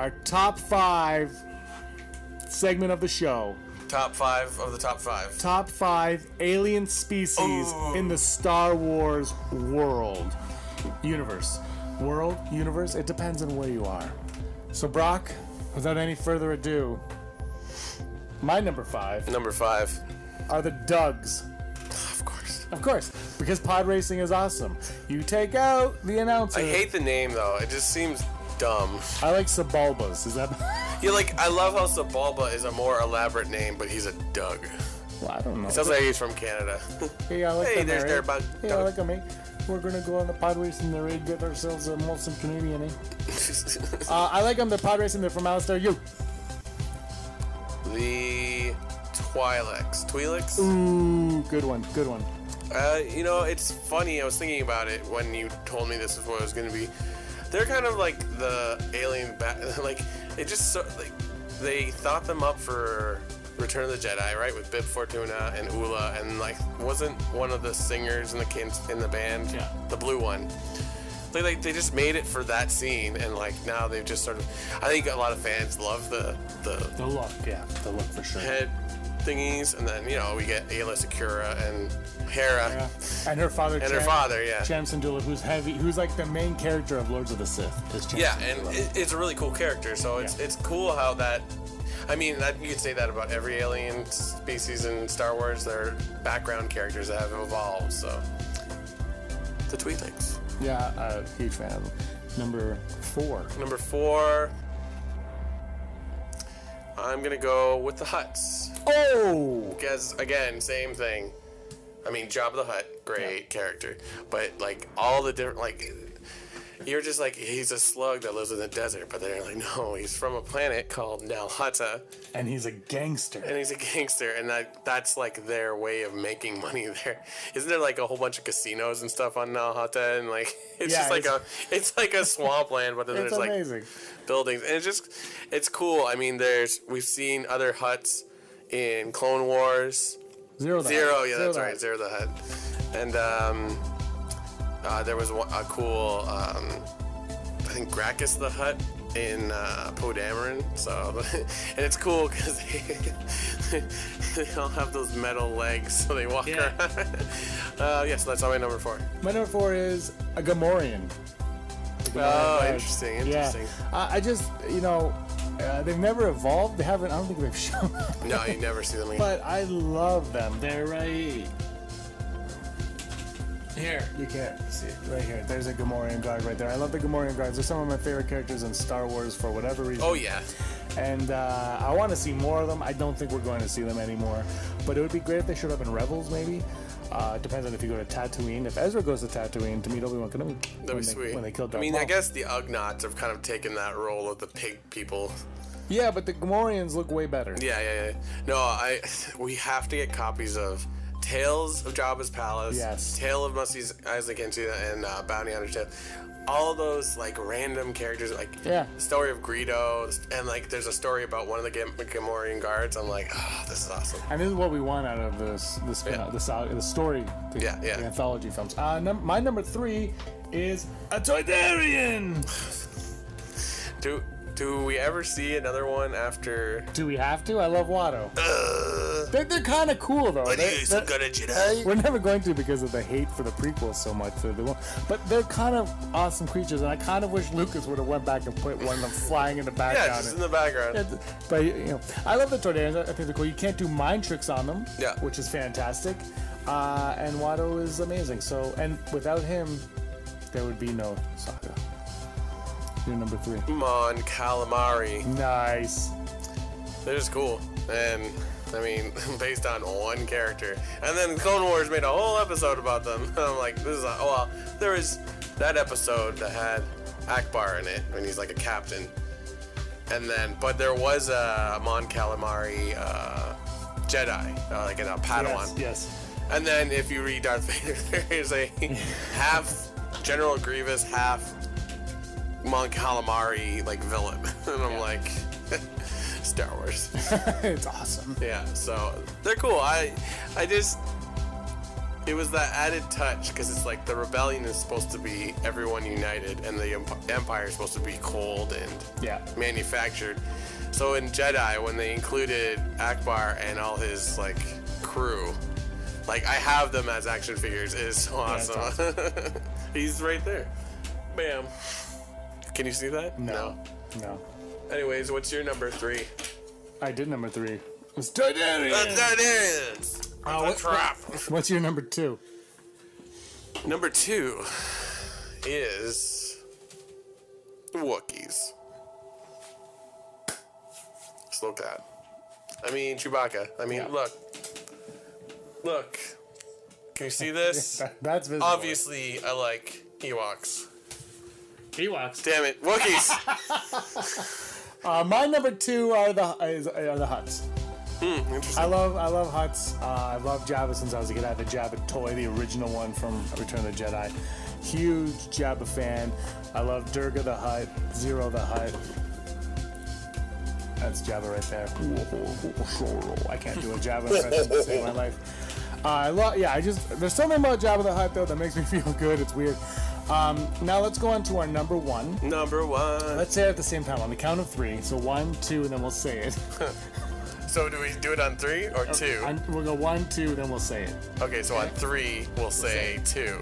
our top 5 segment of the show. Top 5 of the top 5. Top 5 alien species in the Star Wars world. Universe. World? Universe? It depends on where you are. So, Brock, without any further ado, my number 5. Number 5. Are the Dougs. Of course. Of course. Because pod racing is awesome. You take out the announcer. I hate the name, though. It just seems dumb. I like Sebulbas. Is that... Yeah, like, I love how Sebulba is a more elaborate name, but he's a Doug. Well, I don't know. It sounds like he's from Canada. Hey, I like hey, there's their bug. Hey, I like him, eh? We're gonna go on the pod racing the raid, get ourselves a Molson Canadian, eh? I like them. They're pod racing. They're from Alistair. You. The Twi'leks. Ooh, good one. Good one. You know, it's funny. I was thinking about it when you told me this is what it was gonna be. They're kind of like the alien, like it just like they thought them up for Return of the Jedi, right? With Bib Fortuna and Ula, and like wasn't one of the singers in the band, the blue one. They just made it for that scene, and like now they've just sort of. I think a lot of fans love the look, the look for sure. Head thingies, and then we get Ayla Secura and Hera, and her father, Cham Syndulla, who's heavy, who's like the main character of Lords of the Sith. And it's a really cool character. So it's cool how that. I mean, you could say that about every alien species in Star Wars. They're background characters that have evolved. So the Twi'leks. Yeah, huge fan of them. Number 4. Number 4. I'm gonna go with the Hutts. Oh! Because again, same thing. I mean, Jabba the Hutt, great character, but like all the different, like you're just like he's a slug that lives in the desert, but they're like, no, he's from a planet called Nal Hutta, and he's a gangster. And that's like their way of making money there. Isn't there like a whole bunch of casinos and stuff on Nal Hutta, and like it's like a swampland, but then there's amazing. Like buildings, and it's cool. I mean, we've seen other Hutts in Clone Wars. Zero, that's right, Zero the Hutt. And there was a cool, I think Gracchus the Hutt in Poe Dameron. So, and it's cool because they all have those metal legs, so they walk around. So that's my number 4. My number 4 is a Gamorrean. Interesting. Yeah. I just, they've never evolved. They haven't. I don't think they've shown up. No, you never see them again. But I love them. They're right here. You can't see it. Right here. There's a Gamorrean guard right there. I love the Gamorrean guards. They're some of my favorite characters in Star Wars for whatever reason. Oh, yeah. And I want to see more of them. I don't think we're going to see them anymore. But it would be great if they showed up in Rebels, maybe. It depends on if you go to Tatooine. If Ezra goes to Tatooine to meet Obi-Wan Kenobi, that'd be sweet. When they killed Darth Maul. I guess the Ugnaughts have kind of taken that role of the pig people. Yeah, but the Gamorreans look way better. Yeah. No, we have to get copies of Tales of Jabba's Palace, Tale of Mos Eisley and Bounty Hunter's Tale. All those like random characters, like the story of Greedo, and like there's a story about one of the Gamorrean guards. I'm like, oh, this is awesome. And this is what we want out of the story, the anthology films. My number 3 is a Toydarian. Do we ever see another one after? Do we have to? I love Watto. They're kind of cool though. Some kind of Jedi. We're never going to because of the hate for the prequels so much. But they're kind of awesome creatures, and I kind of wish Lucas would have went back and put one of them flying in the background. Yeah, just in the background. But I love the Toydarians. I think they're cool. You can't do mind tricks on them, which is fantastic. And Watto is amazing. So, and without him, there would be no saga. You're number 3. Mon Calamari. Nice. They're just cool. And, I mean, based on one character. And then Clone Wars made a whole episode about them. And I'm like, there was that episode that had Akbar in it, when he's like a captain. And then, but there was a Mon Calamari Jedi, like in a Padawan. Yes. And then if you read Darth Vader, there is a half General Grievous, half Mon Calamari like villain, and I'm like, Star Wars. It's awesome. Yeah, so they're cool. I just It was that added touch, because it's like the rebellion is supposed to be everyone united, and the Empire is supposed to be cold and manufactured. So in Jedi, when they included Akbar and all his like crew, like I have them as action figures. It is so awesome. He's right there. Bam. Can you see that? No. Anyways, what's your number 3? I did number 3. It's Targaryens. Targaryens. Oh, crap. What's your number 2? Number 2 is Wookiees. Slow cat. I mean, Chewbacca. I mean, look. Can you see this? That's visible. Obviously, I like Ewoks. Ewoks. Damn it, Wookiees. My number 2 are the Hutts. Interesting. I love Hutts. I love Jabba since I was a kid. I had the Jabba toy, the original one from Return of the Jedi. Huge Jabba fan. I love Durga the Hutt, Zero the Hutt. That's Jabba right there. I can't do a Jabba impression to save my life. There's something about Jabba the Hutt though that makes me feel good. It's weird. Now let's go on to our number 1. Number 1. Let's say it at the same time on the count of 3. So 1, 2, and then we'll say it. So do we do it on 3 or 2? We'll go 1, 2, then we'll say it. Okay, so on 3 we'll say 2.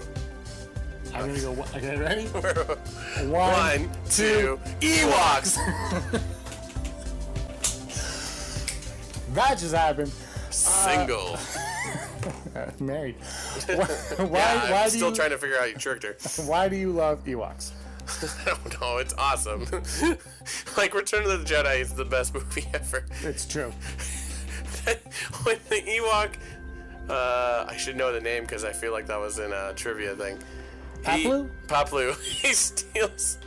I'm gonna go. Okay, ready? 1, 2, Ewoks. That just happened. Single. Married. I'm still trying to figure out your tricked her. Why do you love Ewoks? I don't know. It's awesome. Like Return of the Jedi is the best movie ever. It's true. When the Ewok, I should know the name because I feel like that was in a trivia thing. Paplu. He steals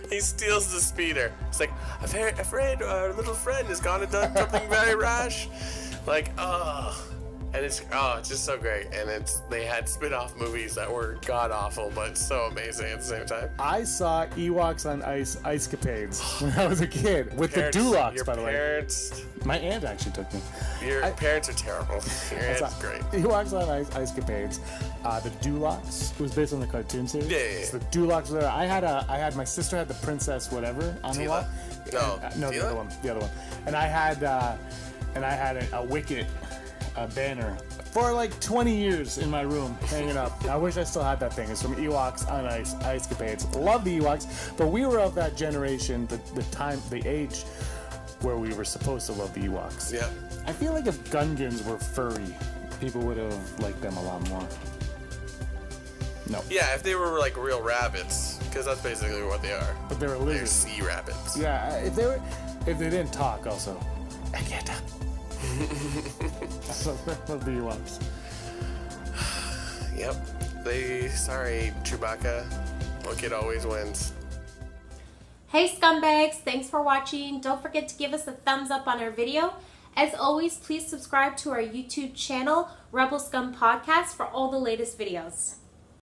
the speeder. It's like, I've heard our little friend has gone and done something very rash. Like, and it's just so great. And they had spin-off movies that were god-awful, but so amazing at the same time. I saw Ewoks on Ice Capades when I was a kid. With the Dulocs, by the way. My aunt actually took me. Your parents are terrible. Your aunt's great. Ewoks on Ice Capades. The Dulocs. It was based on the cartoon series. Yeah. So the Dulocs were there. I had my sister had the princess whatever on her wall. No, the other one. And I had a Wicket banner for like 20 years in my room hanging up. I wish I still had that thing. It's from Ewoks on Ice Capades. Love the Ewoks, but we were of that generation, the age where we were supposed to love the Ewoks. Yeah. I feel like if Gungans were furry, people would have liked them a lot more. No. Yeah, if they were like real rabbits, because that's basically what they are. But they were lizards. They're sea rabbits. Yeah, if they didn't talk also. I can't talk. I love the Ewoks. Yep. Sorry, Chewbacca. Wicked always wins. Hey scumbags, thanks for watching. Don't forget to give us a thumbs up on our video. As always, please subscribe to our YouTube channel, Rebel Scum Podcast, for all the latest videos.